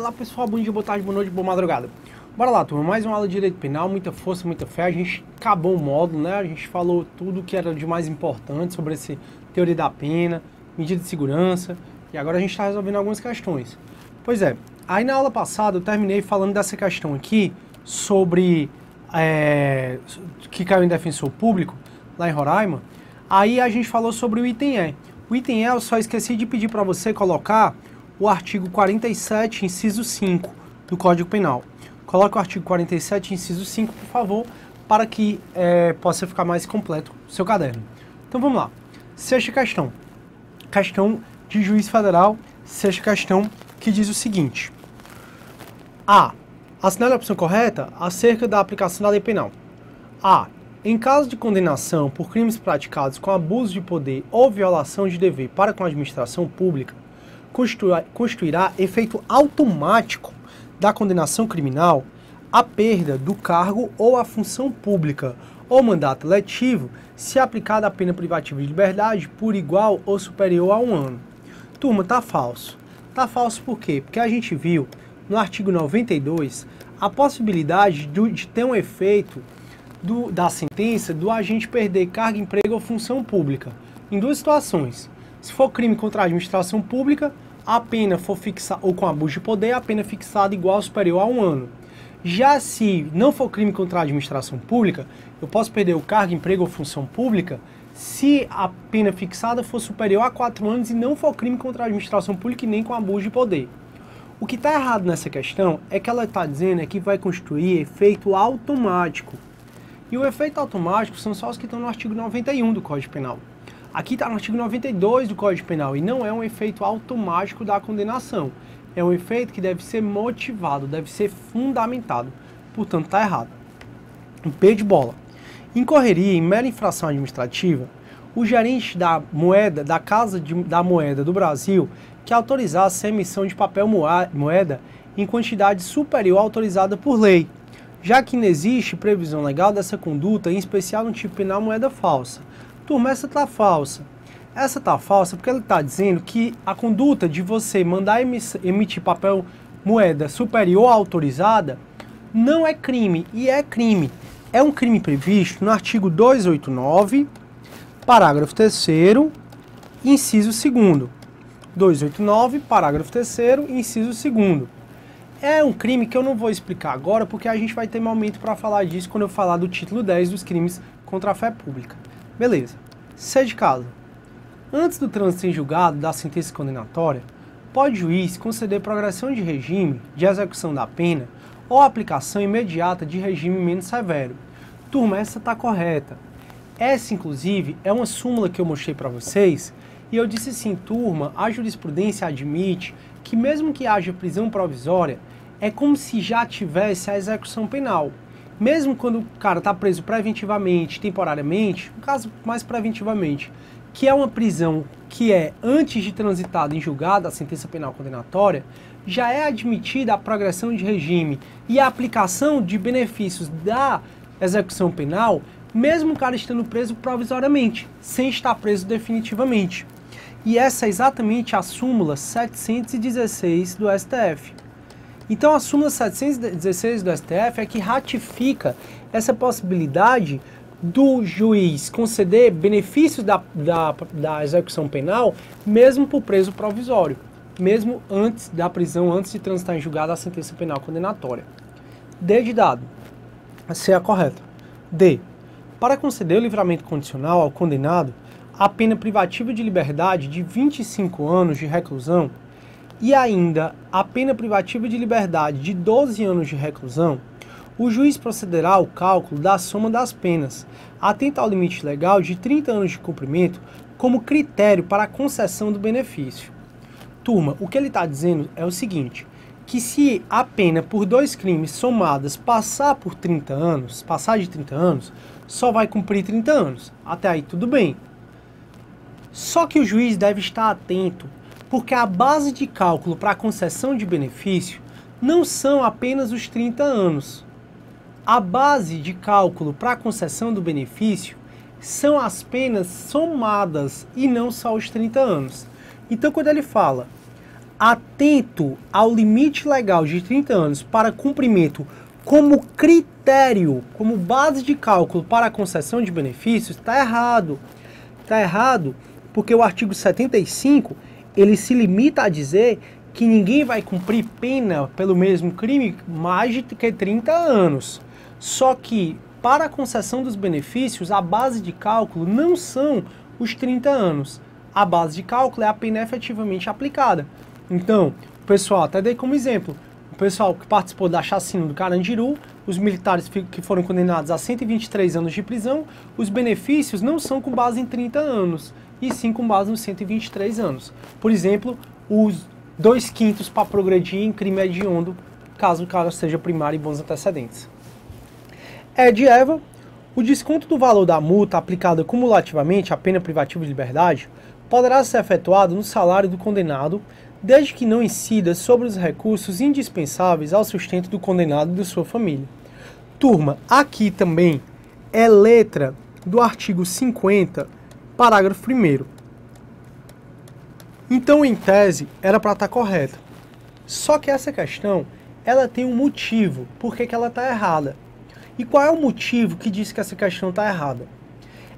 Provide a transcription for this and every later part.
Fala pessoal, bom dia, boa tarde, boa noite, boa madrugada. Bora lá, turma, mais uma aula de direito penal, muita força, muita fé. A gente acabou o módulo, né? A gente falou tudo que era de mais importante sobre essa teoria da pena, medida de segurança, e agora a gente está resolvendo algumas questões. Pois é, aí na aula passada eu terminei falando dessa questão aqui sobre que caiu em defensor público, lá em Roraima. Aí a gente falou sobre o item E. O item E eu só esqueci de pedir para você colocar o artigo 47, inciso 5 do Código Penal. Coloque o artigo 47, inciso 5, por favor, para que possa ficar mais completo o seu caderno. Então vamos lá. Sexta questão. Questão de juiz federal, sexta questão, que diz o seguinte. A. Assinale a opção correta acerca da aplicação da lei penal. A. Em caso de condenação por crimes praticados com abuso de poder ou violação de dever para com a administração pública, constituirá efeito automático da condenação criminal a perda do cargo ou a função pública ou mandato letivo se aplicada a pena privativa de liberdade por igual ou superior a 1 ano. Turma, tá falso. Tá falso por quê? Porque a gente viu no artigo 92 a possibilidade de ter um efeito da sentença do agente perder cargo, emprego ou função pública em duas situações. Se for crime contra a administração pública, a pena for fixada, ou com abuso de poder, a pena fixada igual ou superior a 1 ano. Já se não for crime contra a administração pública, eu posso perder o cargo, emprego ou função pública se a pena fixada for superior a 4 anos e não for crime contra a administração pública e nem com abuso de poder. O que está errado nessa questão é que ela está dizendo que vai constituir efeito automático. E o efeito automático são só os que estão no artigo 91 do Código Penal. Aqui está no artigo 92 do Código Penal e não é um efeito automático da condenação. É um efeito que deve ser motivado, deve ser fundamentado. Portanto, está errado. P de bola. Incorreria em mera infração administrativa o gerente da moeda, da Casa da Moeda do Brasil, que autorizasse a emissão de papel moeda em quantidade superior à autorizada por lei, já que não existe previsão legal dessa conduta, em especial no tipo penal moeda falsa. Turma, essa tá falsa. Essa tá falsa porque ele tá dizendo que a conduta de você mandar emitir papel moeda superior à autorizada não é crime, e é crime. É um crime previsto no artigo 289, parágrafo 3º, inciso 2º. 289, parágrafo 3º, inciso 2º. É um crime que eu não vou explicar agora, porque a gente vai ter momento para falar disso quando eu falar do título 10 dos crimes contra a fé pública. Beleza. C de caso. Antes do trânsito em julgado da sentença condenatória, pode o juiz conceder progressão de regime de execução da pena ou aplicação imediata de regime menos severo. Turma, essa está correta. Essa, inclusive, é uma súmula que eu mostrei para vocês e eu disse assim, turma, a jurisprudência admite que mesmo que haja prisão provisória, é como se já tivesse a execução penal. Mesmo quando o cara está preso preventivamente, temporariamente, no caso mais preventivamente, que é uma prisão que é antes de transitada em julgado a sentença penal condenatória, já é admitida a progressão de regime e a aplicação de benefícios da execução penal, mesmo o cara estando preso provisoriamente, sem estar preso definitivamente. E essa é exatamente a súmula 716 do STF. Então a súmula 716 do STF é que ratifica essa possibilidade do juiz conceder benefícios da execução penal, mesmo por preso provisório, mesmo antes da prisão, antes de transitar em julgado a sentença penal condenatória. D de dado. C é a correta. D. Para conceder o livramento condicional ao condenado, a pena privativa de liberdade de 25 anos de reclusão e ainda a pena privativa de liberdade de 12 anos de reclusão, o juiz procederá ao cálculo da soma das penas, atento ao limite legal de 30 anos de cumprimento como critério para a concessão do benefício. Turma, o que ele está dizendo é o seguinte, que se a pena por 2 crimes somadas passar de 30 anos, só vai cumprir 30 anos. Até aí tudo bem. Só que o juiz deve estar atento, porque a base de cálculo para a concessão de benefício não são apenas os 30 anos. A base de cálculo para a concessão do benefício são as penas somadas e não só os 30 anos. Então, quando ele fala atento ao limite legal de 30 anos para cumprimento como critério, como base de cálculo para a concessão de benefícios, está errado. Está errado porque o artigo 75, ele se limita a dizer que ninguém vai cumprir pena pelo mesmo crime mais de que 30 anos. Só que, para a concessão dos benefícios, a base de cálculo não são os 30 anos. A base de cálculo é a pena efetivamente aplicada. Então, pessoal, até dei como exemplo, o pessoal que participou da chacina do Carandiru, os militares que foram condenados a 123 anos de prisão, os benefícios não são com base em 30 anos, e sim com base nos 123 anos. Por exemplo, os 2/5 para progredir em crime hediondo, caso o cara seja primário e bons antecedentes. Ed Eva, o desconto do valor da multa aplicada cumulativamente à pena privativa de liberdade poderá ser efetuado no salário do condenado, desde que não incida sobre os recursos indispensáveis ao sustento do condenado e de sua família. Turma, aqui também é letra do artigo 50, parágrafo 1º. Então, em tese, era para estar correta. Só que essa questão, ela tem um motivo, por que ela está errada. E qual é o motivo que diz que essa questão está errada?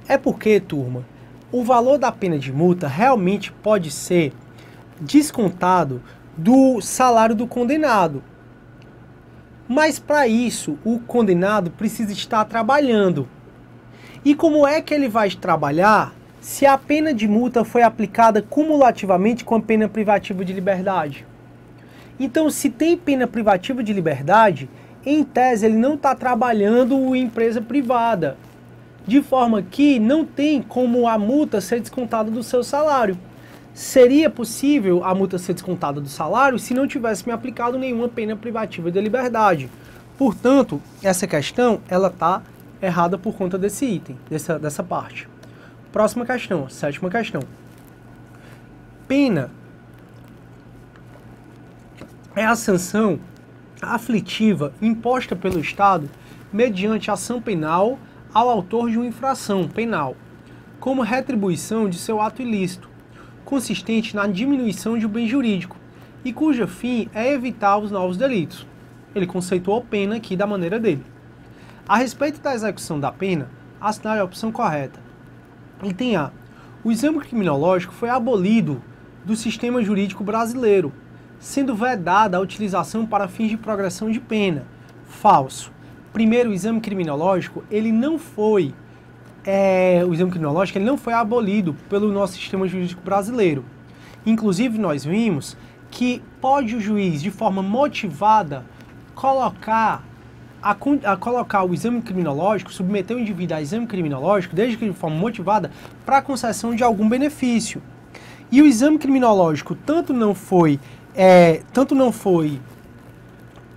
É porque, turma, o valor da pena de multa realmente pode ser descontado do salário do condenado. Mas para isso, o condenado precisa estar trabalhando. E como é que ele vai trabalhar se a pena de multa foi aplicada cumulativamente com a pena privativa de liberdade? Então, se tem pena privativa de liberdade, em tese ele não está trabalhando em empresa privada, de forma que não tem como a multa ser descontada do seu salário. Seria possível a multa ser descontada do salário se não tivesse me aplicado nenhuma pena privativa de liberdade. Portanto, essa questão ela está errada por conta desse item, dessa parte. Próxima questão, 7ª questão. Pena é a sanção aflitiva imposta pelo Estado mediante ação penal ao autor de uma infração penal, como retribuição de seu ato ilícito, consistente na diminuição de um bem jurídico, e cujo fim é evitar os novos delitos. Ele conceituou pena aqui da maneira dele. A respeito da execução da pena, assinale a opção correta. Item A. O exame criminológico foi abolido do sistema jurídico brasileiro, sendo vedada a utilização para fins de progressão de pena. Falso. Primeiro, o exame criminológico, ele não foi abolido pelo nosso sistema jurídico brasileiro. Inclusive, nós vimos que pode o juiz, de forma motivada, colocar o exame criminológico, submeter o indivíduo a exame criminológico, desde que de forma motivada, para a concessão de algum benefício. E o exame criminológico tanto não foi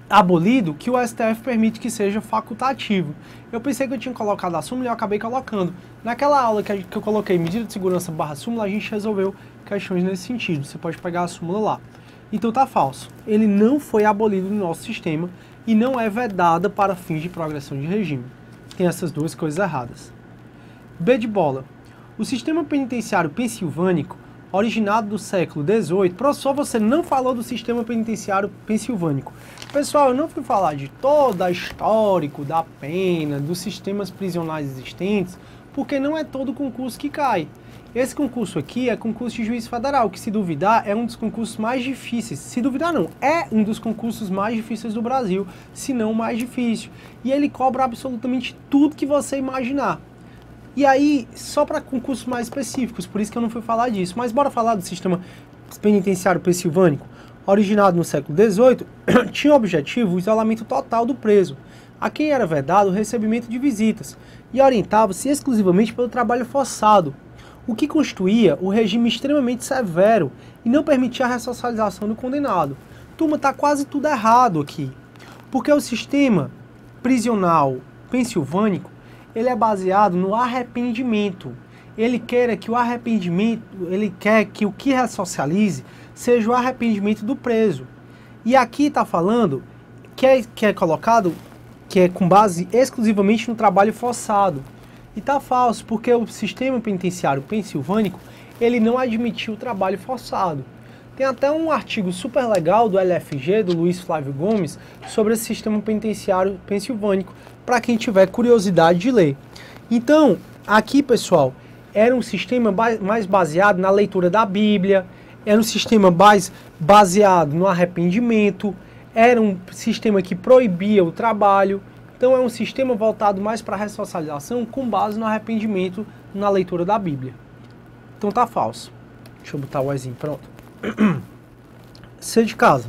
abolido que o STF permite que seja facultativo. Eu pensei que eu tinha colocado a súmula e eu acabei colocando. Naquela aula que eu coloquei medida de segurança / súmula, a gente resolveu questões nesse sentido. Você pode pegar a súmula lá. Então tá falso. Ele não foi abolido no nosso sistema e não é vedada para fins de progressão de regime. Tem essas duas coisas erradas. B de bola. O sistema penitenciário pensilvânico, originado do século XVIII, professor, você não falou do sistema penitenciário pensilvânico. Pessoal, eu não fui falar de todo o histórico da pena, dos sistemas prisionais existentes, porque não é todo concurso que cai. Esse concurso aqui é concurso de juiz federal, que se duvidar é um dos concursos mais difíceis. Se duvidar não, é um dos concursos mais difíceis do Brasil, se não o mais difícil. E ele cobra absolutamente tudo que você imaginar. E aí, só para concursos mais específicos, por isso que eu não fui falar disso. Mas bora falar do sistema penitenciário pensilvânico, originado no século XVIII, tinha o objetivo o isolamento total do preso, a quem era vedado o recebimento de visitas, e orientava-se exclusivamente pelo trabalho forçado, o que constituía o regime extremamente severo e não permitia a ressocialização do condenado. Turma, tá quase tudo errado aqui, porque o sistema prisional pensilvânico, ele é baseado no arrependimento. Ele quer que o que ressocialize seja o arrependimento do preso. E aqui está falando que é colocado, que é com base exclusivamente no trabalho forçado. E está falso, porque o sistema penitenciário pensilvânico, ele não admitiu o trabalho forçado. Tem até um artigo super legal do LFG, do Luiz Flávio Gomes, sobre esse sistema penitenciário pensilvânico, para quem tiver curiosidade de ler. Então, aqui, pessoal, era um sistema mais baseado na leitura da Bíblia, era um sistema mais baseado no arrependimento, era um sistema que proibia o trabalho. Então é um sistema voltado mais para a ressocialização com base no arrependimento na leitura da Bíblia. Então tá falso. Deixa eu botar o Ezinho, pronto. C de casa.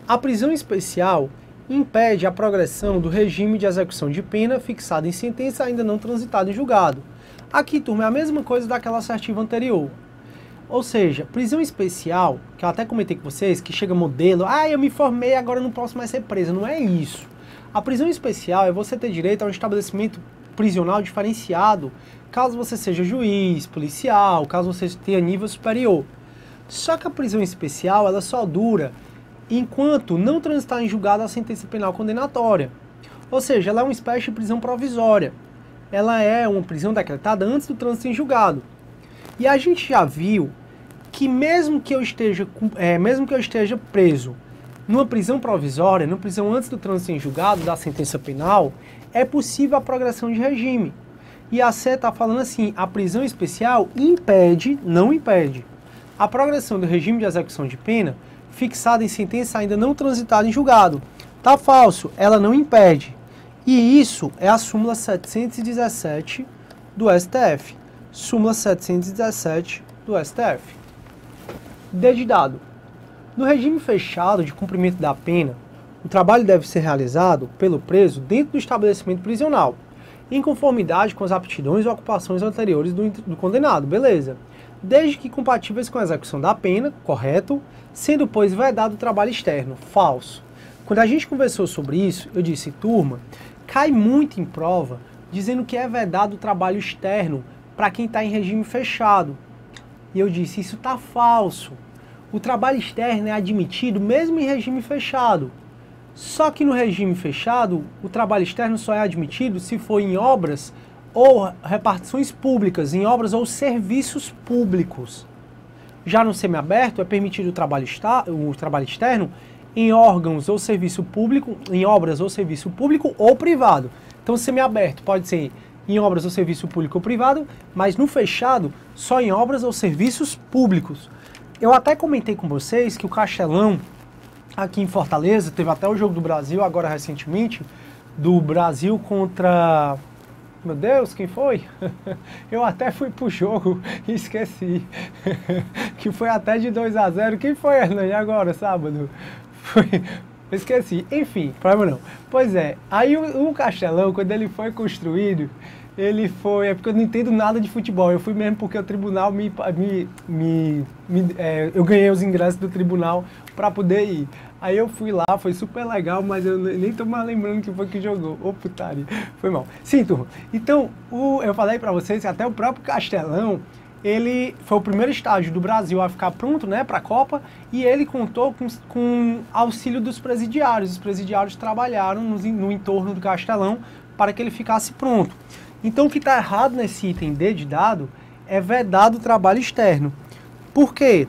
A prisão especial impede a progressão do regime de execução de pena fixado em sentença ainda não transitada em julgado. Aqui, turma, é a mesma coisa daquela assertiva anterior. Ou seja, prisão especial, que eu até comentei com vocês, que chega modelo, eu me formei, agora eu não posso mais ser preso. Não é isso. A prisão especial é você ter direito a um estabelecimento prisional diferenciado, caso você seja juiz, policial, caso você tenha nível superior. Só que a prisão especial, ela só dura enquanto não transitar em julgado a sentença penal condenatória. Ou seja, ela é uma espécie de prisão provisória. Ela é uma prisão decretada antes do trânsito em julgado. E a gente já viu que mesmo que eu esteja preso numa prisão provisória, numa prisão antes do trânsito em julgado da sentença penal, é possível a progressão de regime. E a C está falando assim, a prisão especial impede, não impede, a progressão do regime de execução de pena fixada em sentença ainda não transitada em julgado. Tá falso, ela não impede. E isso é a súmula 717 do STF. Súmula 717 do STF. D de dado. No regime fechado de cumprimento da pena, o trabalho deve ser realizado pelo preso dentro do estabelecimento prisional, em conformidade com as aptidões e ocupações anteriores do condenado, beleza. Desde que compatíveis com a execução da pena, correto, sendo, pois, vedado o trabalho externo, falso. Quando a gente conversou sobre isso, eu disse, turma, cai muito em prova dizendo que é vedado o trabalho externo para quem está em regime fechado. E eu disse, isso está falso. O trabalho externo é admitido mesmo em regime fechado. Só que no regime fechado, o trabalho externo só é admitido se for em obras ou repartições públicas, em obras ou serviços públicos. Já no semiaberto é permitido o trabalho externo em órgãos ou serviço público, em obras ou serviço público ou privado. Então semiaberto pode ser em obras ou serviço público ou privado, mas no fechado só em obras ou serviços públicos. Eu até comentei com vocês que o Castelão, aqui em Fortaleza, teve até o jogo do Brasil, agora recentemente, do Brasil contra... Meu Deus, quem foi? Eu até fui pro jogo e esqueci. Que foi até de 2-0. Quem foi, Hernani, agora, sábado? Foi... Esqueci. Enfim, problema não. Pois é, aí o Castelão, quando ele foi construído, ele foi... É porque eu não entendo nada de futebol. Eu fui mesmo porque o tribunal eu ganhei os ingressos do tribunal para poder ir. Aí eu fui lá, foi super legal, mas eu nem tô mais lembrando que foi que jogou. Ô, putaria. Foi mal. Sim, turma. Então, eu falei para vocês que até o próprio Castelão, ele foi o primeiro estádio do Brasil a ficar pronto, né, para a Copa, e ele contou com auxílio dos presidiários. Os presidiários trabalharam no entorno do Castelão para que ele ficasse pronto. Então, o que está errado nesse item D de dado é vedado o trabalho externo. Por quê?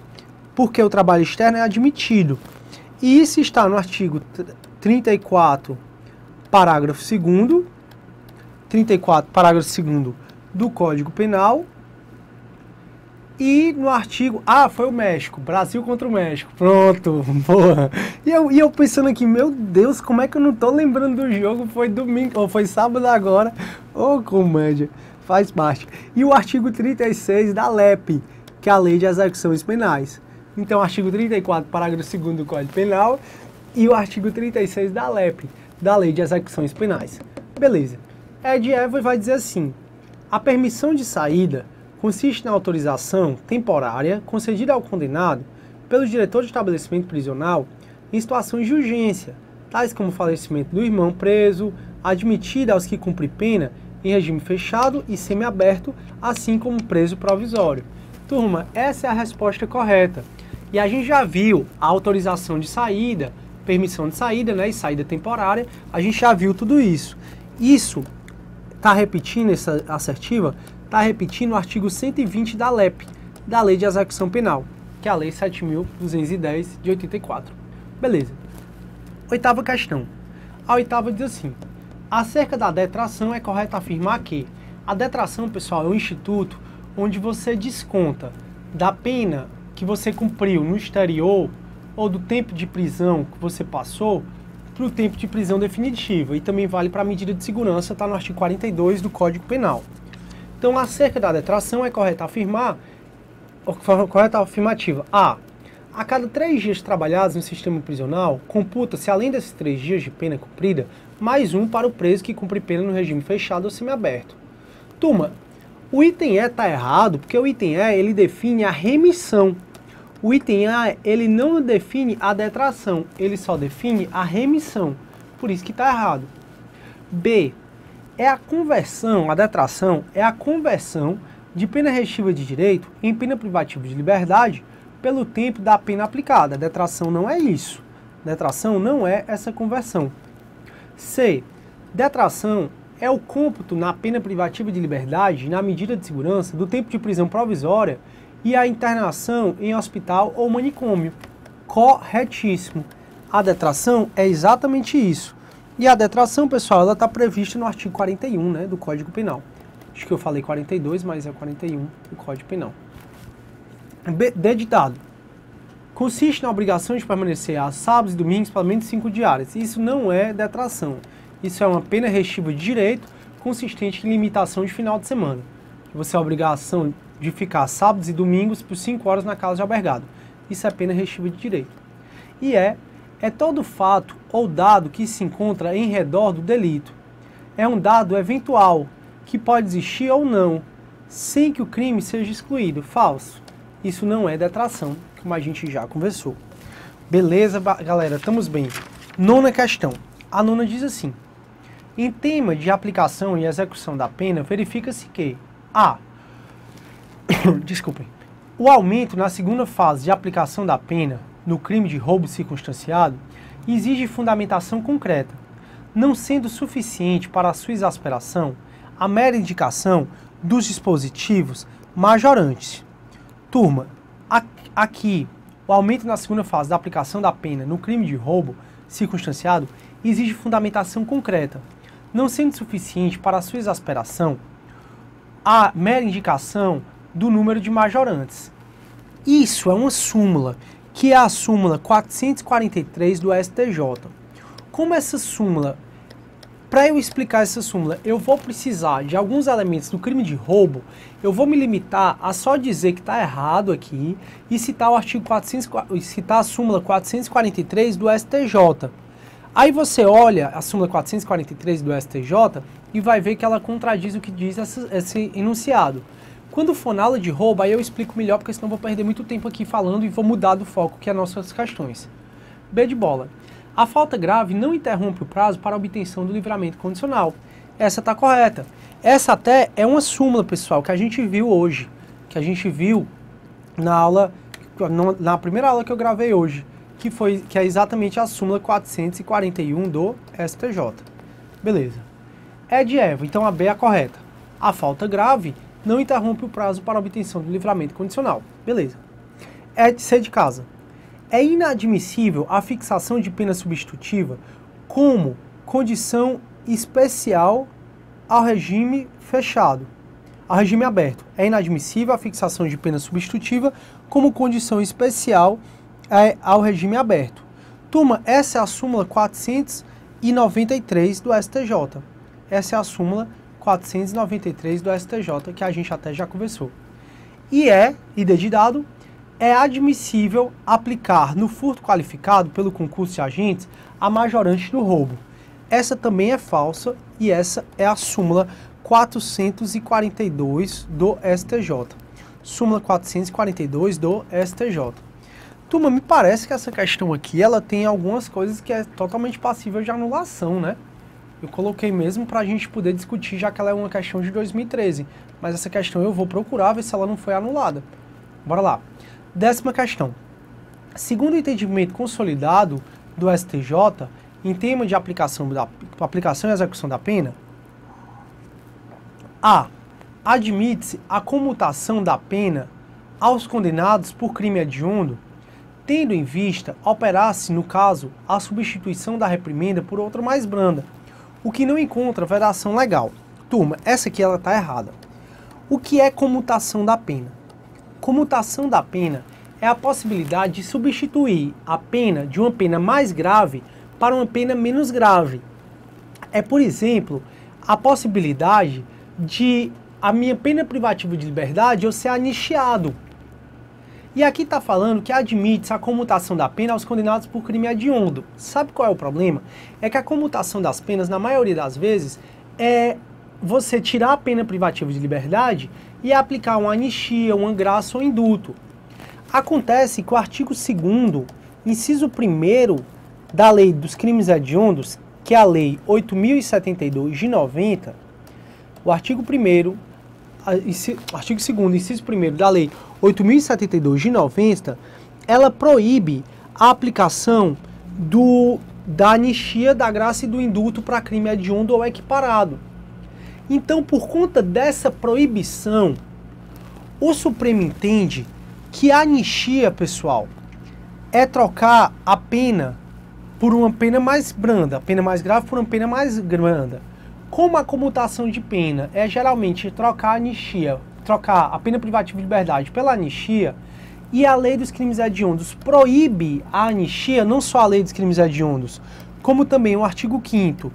Porque o trabalho externo é admitido. E isso está no artigo 34, parágrafo 2º, 34, parágrafo 2º do Código Penal, e no artigo... foi o México, Brasil contra o México, pronto, porra. E eu pensando aqui, meu Deus, como é que eu não tô lembrando do jogo, foi domingo, ou foi sábado agora, comédia, faz parte. E o artigo 36 da LEP, que é a Lei de Execuções Penais. Então, o artigo 34, parágrafo 2º do Código Penal e o artigo 36 da LEP, da Lei de Execuções Penais. Beleza. Ed Eva vai dizer assim, a permissão de saída consiste na autorização temporária concedida ao condenado pelo diretor de estabelecimento prisional em situações de urgência, tais como o falecimento do irmão preso, admitida aos que cumprem pena em regime fechado e semiaberto, assim como preso provisório. Turma, essa é a resposta correta. E a gente já viu a autorização de saída, permissão de saída, né, e saída temporária, a gente já viu tudo isso. Isso está repetindo, essa assertiva, está repetindo o artigo 120 da LEP, da Lei de Execução Penal. que é a Lei 7.210 de 84. Beleza. Oitava questão. A oitava diz assim: acerca da detração, é correto afirmar que a detração, pessoal, é um instituto onde você desconta da pena que você cumpriu no exterior ou do tempo de prisão que você passou para o tempo de prisão definitiva. E também vale para a medida de segurança, está no artigo 42 do Código Penal. Então, acerca da detração, é correto afirmar, correta afirmativa: a cada 3 dias trabalhados no sistema prisional, computa-se, além desses 3 dias de pena cumprida, mais um para o preso que cumpre pena no regime fechado ou semiaberto. Turma, o item E está errado, porque o item E, ele define a remissão. O item A, ele não define a detração, ele só define a remissão. Por isso que está errado. B, é a conversão, a detração é a conversão de pena restritiva de direito em pena privativa de liberdade pelo tempo da pena aplicada. A detração não é isso. Detração não é essa conversão. C, detração é o cômputo na pena privativa de liberdade, na medida de segurança, do tempo de prisão provisória e a internação em hospital ou manicômio. Corretíssimo. A detração é exatamente isso. E a detração, pessoal, ela está prevista no artigo 41, né, do Código Penal. Acho que eu falei 42, mas é 41 do Código Penal. D de dado. Consiste na obrigação de permanecer a sábados e domingos pelo menos 5 diárias. Isso não é detração. Isso é uma pena restritiva de direito consistente em limitação de final de semana. Você é a obrigação de ficar sábados e domingos por 5 horas na casa de albergado. Isso é pena restritiva de direito. E é todo fato ou dado que se encontra em redor do delito. É um dado eventual, que pode existir ou não, sem que o crime seja excluído. Falso. Isso não é detração, como a gente já conversou. Beleza, galera? Estamos bem. Nona questão. A nona diz assim: em tema de aplicação e execução da pena, verifica-se que desculpem, o aumento na segunda fase de aplicação da pena no crime de roubo circunstanciado exige fundamentação concreta, não sendo suficiente para a sua exasperação a mera indicação dos dispositivos majorantes. Turma, aqui, o aumento na segunda fase da aplicação da pena no crime de roubo circunstanciado exige fundamentação concreta, não sendo suficiente para a sua exasperação a mera indicação do número de majorantes. Isso é uma súmula, que é a súmula 443 do STJ. Como essa súmula, para eu explicar essa súmula, eu vou precisar de alguns elementos do crime de roubo, eu vou me limitar a só dizer que está errado aqui e citar o artigo 400, citar a súmula 443 do STJ. Aí você olha a súmula 443 do STJ e vai ver que ela contradiz o que diz esse enunciado. Quando for na aula de roubo, aí eu explico melhor, porque senão vou perder muito tempo aqui falando e vou mudar do foco, que é as nossas questões. B de bola. A falta grave não interrompe o prazo para a obtenção do livramento condicional. Essa está correta. Essa até é uma súmula, pessoal, que a gente viu hoje, que a gente viu na aula, na primeira aula que eu gravei hoje, que é exatamente a súmula 441 do STJ. Beleza. É de Eva, então a B é a correta. A falta grave não interrompe o prazo para a obtenção do livramento condicional. Beleza. É de C de casa. É inadmissível a fixação de pena substitutiva como condição especial ao regime fechado, ao regime aberto. É inadmissível a fixação de pena substitutiva como condição especial ao regime aberto. Turma, essa é a súmula 493 do STJ. Essa é a súmula 493 do STJ, que a gente até já conversou. E D de dado, é admissível aplicar no furto qualificado pelo concurso de agentes a majorante do roubo. Essa também é falsa e essa é a súmula 442 do STJ. Súmula 442 do STJ. Turma, me parece que essa questão aqui, ela tem algumas coisas que é totalmente passível de anulação, né? Eu coloquei mesmo para a gente poder discutir, já que ela é uma questão de 2013. Mas essa questão eu vou procurar ver se ela não foi anulada. Bora lá. 10ª questão. Segundo o entendimento consolidado do STJ, em tema de aplicação e execução da pena, admite-se a comutação da pena aos condenados por crime hediondo, tendo em vista operar-se, no caso, a substituição da reprimenda por outra mais branda, o que não encontra vedação legal. Turma, essa aqui ela está errada. O que é comutação da pena? Comutação da pena é a possibilidade de substituir a pena de uma pena mais grave para uma pena menos grave. É, por exemplo, a possibilidade de a minha pena privativa de liberdade eu ser anistiado. E aqui está falando que admite-se a comutação da pena aos condenados por crime hediondo. Sabe qual é o problema? É que a comutação das penas, na maioria das vezes, é você tirar a pena privativa de liberdade e aplicar uma anistia, uma graça ou indulto. Acontece que o artigo 2º, inciso 1º da Lei dos Crimes Hediondos, que é a Lei 8.072 de 90, o artigo 2º, inciso 1º da Lei 8.072 de 90, ela proíbe a aplicação da anistia, da graça e do indulto para crime hediondo ou equiparado. Então, por conta dessa proibição, o Supremo entende que a anistia, pessoal, é trocar a pena por uma pena mais branda, a pena mais grave por uma pena mais branda. Como a comutação de pena é geralmente trocar a anistia, trocar a pena privativa de liberdade pela anistia, e a Lei dos Crimes Hediondos proíbe a anistia, não só a Lei dos Crimes Hediondos, como também o artigo 5º,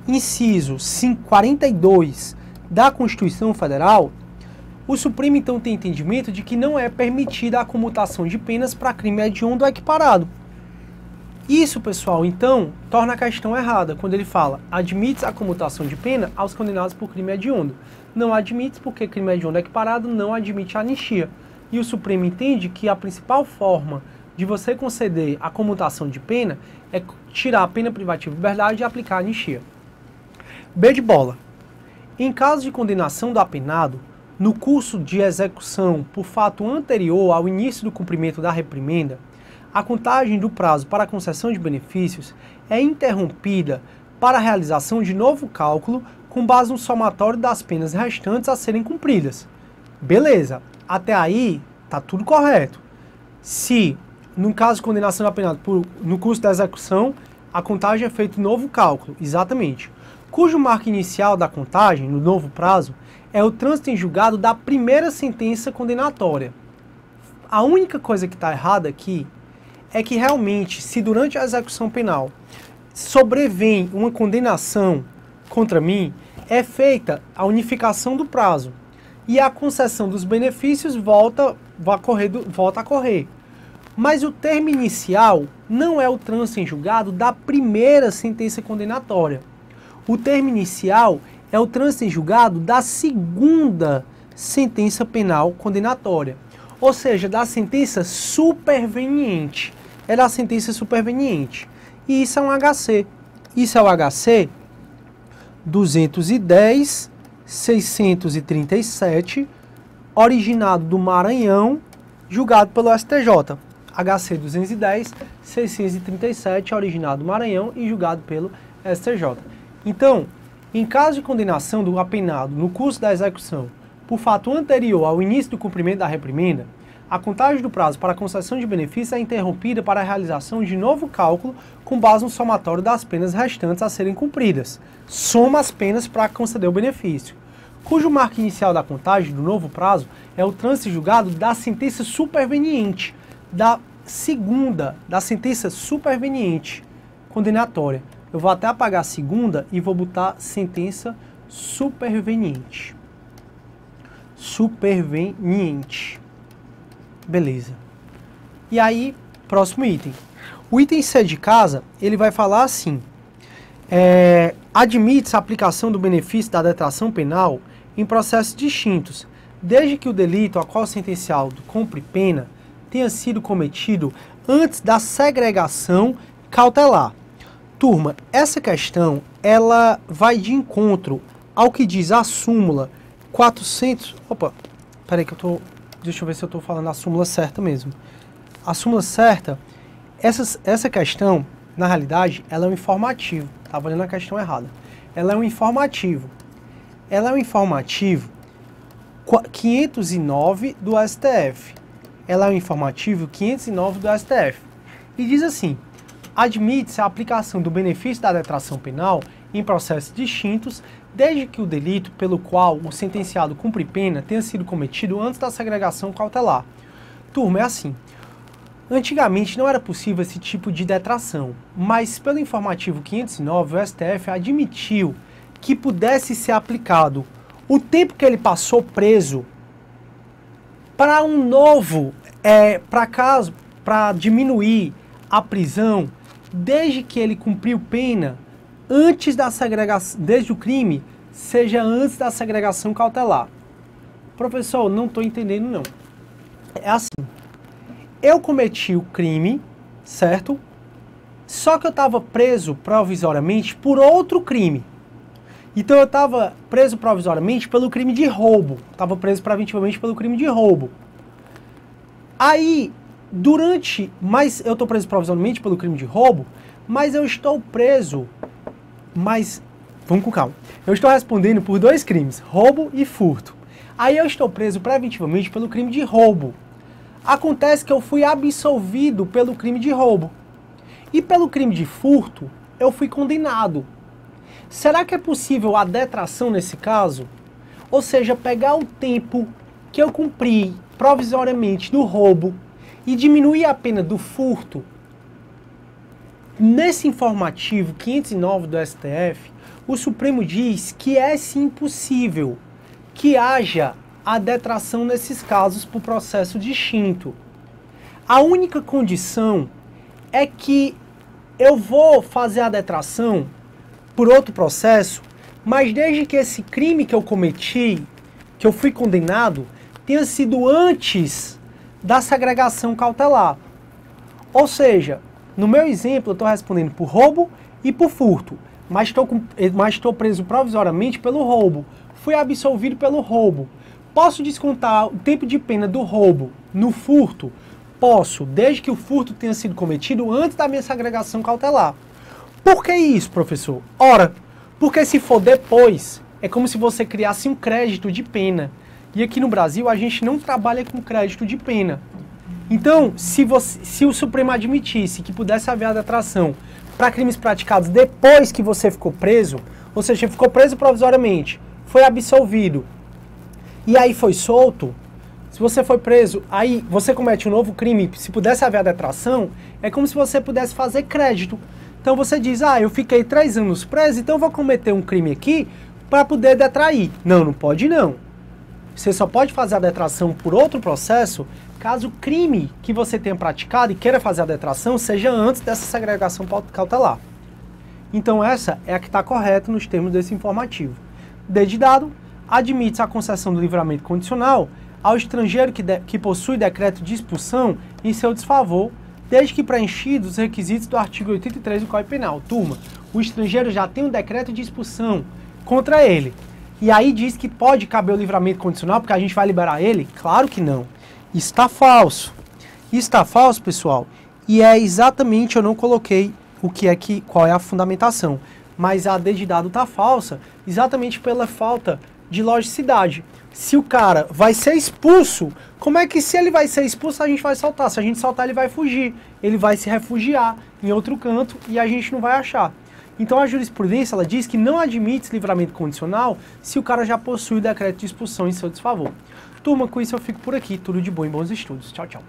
inciso 42 da Constituição Federal, o Supremo então tem entendimento de que não é permitida a comutação de penas para crime hediondo ou equiparado. Isso, pessoal, então, torna a questão errada, quando ele fala admite a comutação de pena aos condenados por crime hediondo. Não admite porque crime hediondo equiparado não admite a anistia. E o Supremo entende que a principal forma de você conceder a comutação de pena é tirar a pena privativa de liberdade e aplicar a anistia. B de bola. Em caso de condenação do apenado, no curso de execução por fato anterior ao início do cumprimento da reprimenda, a contagem do prazo para a concessão de benefícios é interrompida para a realização de novo cálculo com base no somatório das penas restantes a serem cumpridas. Beleza, até aí tá tudo correto. Se, no caso de condenação do apenado no curso da execução, a contagem é feita novo cálculo, exatamente, cujo marco inicial da contagem, no novo prazo, é o trânsito em julgado da primeira sentença condenatória. A única coisa que está errada aqui é que realmente, se durante a execução penal sobrevém uma condenação contra mim, é feita a unificação do prazo e a concessão dos benefícios volta a correr. Mas o termo inicial não é o trânsito em julgado da primeira sentença condenatória. O termo inicial é o trânsito em julgado da segunda sentença penal condenatória, ou seja, da sentença superveniente. É da sentença superveniente. E isso é um HC. Isso é o HC 210.637, originado do Maranhão, julgado pelo STJ. HC 210.637, originado do Maranhão e julgado pelo STJ. Então, em caso de condenação do apenado no curso da execução por fato anterior ao início do cumprimento da reprimenda, a contagem do prazo para a concessão de benefício é interrompida para a realização de novo cálculo com base no somatório das penas restantes a serem cumpridas. Soma as penas para conceder o benefício, cujo marco inicial da contagem do novo prazo é o trânsito julgado da sentença superveniente, da sentença superveniente condenatória. Eu vou até apagar a segunda e vou botar sentença superveniente. Superveniente. Beleza. E aí, próximo item. O item C de casa, ele vai falar assim. Admite-se a aplicação do benefício da detração penal em processos distintos, desde que o delito a qual o sentenciado cumpre pena tenha sido cometido antes da segregação cautelar. Turma, essa questão, ela vai de encontro ao que diz a súmula 400... Opa, peraí que eu tô... Deixa eu ver se eu estou falando a súmula certa mesmo. A súmula certa, essa questão, na realidade, ela é um informativo. Estava olhando a questão errada. Ela é um informativo. Ela é um informativo 509 do STF. ela é o informativo 509 do STF. E diz assim: admite-se a aplicação do benefício da detração penal em processos distintos, desde que o delito pelo qual o sentenciado cumpre pena tenha sido cometido antes da segregação cautelar. Turma, é assim. Antigamente não era possível esse tipo de detração, mas pelo informativo 509, o STF admitiu que pudesse ser aplicado o tempo que ele passou preso para um novo, para diminuir a prisão, desde que ele cumpriu pena antes da segregação, desde o crime seja antes da segregação cautelar. Professor, não estou entendendo não. É assim, eu cometi o crime, certo? Só que eu estava preso provisoriamente por outro crime. Então eu estava preso provisoriamente pelo crime de roubo. Estava preso preventivamente pelo crime de roubo. Aí, mas eu estou preso provisoriamente pelo crime de roubo, mas eu estou preso, vamos com calma. Eu estou respondendo por dois crimes, roubo e furto. Aí eu estou preso preventivamente pelo crime de roubo. Acontece que eu fui absolvido pelo crime de roubo. E pelo crime de furto, eu fui condenado. Será que é possível a detração nesse caso? Ou seja, pegar o tempo que eu cumpri provisoriamente do roubo e diminuir a pena do furto? Nesse informativo 509 do STF, o Supremo diz que é sim possível que haja a detração nesses casos por processo distinto. A única condição é que eu vou fazer a detração por outro processo, mas desde que esse crime que eu cometi, que eu fui condenado, tenha sido antes da segregação cautelar. Ou seja, no meu exemplo eu estou respondendo por roubo e por furto, mas estou preso provisoriamente pelo roubo, fui absolvido pelo roubo. Posso descontar o tempo de pena do roubo no furto? Posso, desde que o furto tenha sido cometido antes da minha segregação cautelar. Por que isso, professor? Ora, porque se for depois, é como se você criasse um crédito de pena. E aqui no Brasil a gente não trabalha com crédito de pena. Então, se o Supremo admitisse que pudesse haver a detração para crimes praticados depois que você ficou preso, ou seja, ficou preso provisoriamente, foi absolvido, e aí foi solto, se você foi preso, aí você comete um novo crime, se pudesse haver a detração, é como se você pudesse fazer crédito. Então você diz, eu fiquei 3 anos preso, então eu vou cometer um crime aqui para poder detrair. Não, não pode não. Você só pode fazer a detração por outro processo caso o crime que você tenha praticado e queira fazer a detração seja antes dessa segregação cautelar. Então essa é a que está correta nos termos desse informativo. Desde dado, admite-se a concessão do livramento condicional ao estrangeiro que possui decreto de expulsão em seu desfavor, desde que preenchidos os requisitos do artigo 83 do Código Penal. Turma, o estrangeiro já tem um decreto de expulsão contra ele. E aí diz que pode caber o livramento condicional porque a gente vai liberar ele? Claro que não. Está falso. Está falso, pessoal. E é exatamente, eu não coloquei qual é a fundamentação. Mas a desde dado está falsa exatamente pela falta de logicidade. Se o cara vai ser expulso, como é que se ele vai ser expulso a gente vai soltar? Se a gente soltar ele vai fugir, ele vai se refugiar em outro canto e a gente não vai achar. Então a jurisprudência ela diz que não admite esse livramento condicional se o cara já possui o decreto de expulsão em seu desfavor. Turma, com isso eu fico por aqui. Tudo de bom e bons estudos. Tchau, tchau.